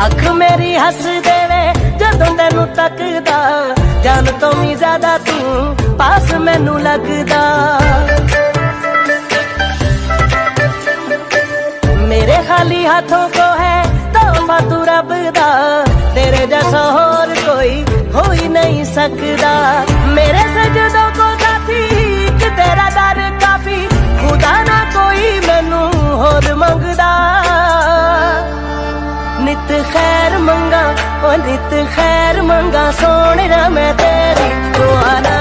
अख मेरी हस देवे जदों तैनू तकदा, जान तो भी ज्यादा तू पास मैनू लगदा। मेरे खाली हाथों को है तोहफा तू रब दा, तेरे जैसा होर कोई हो ही नहीं सकदा। मेरे सजदों को साथी कि तेरा दर काफी, खुदा ना कोई मैनू होर मंगदा। नित खैर मंगा ओ नित खैर मंगा सोने मैं तेरी दुआ ना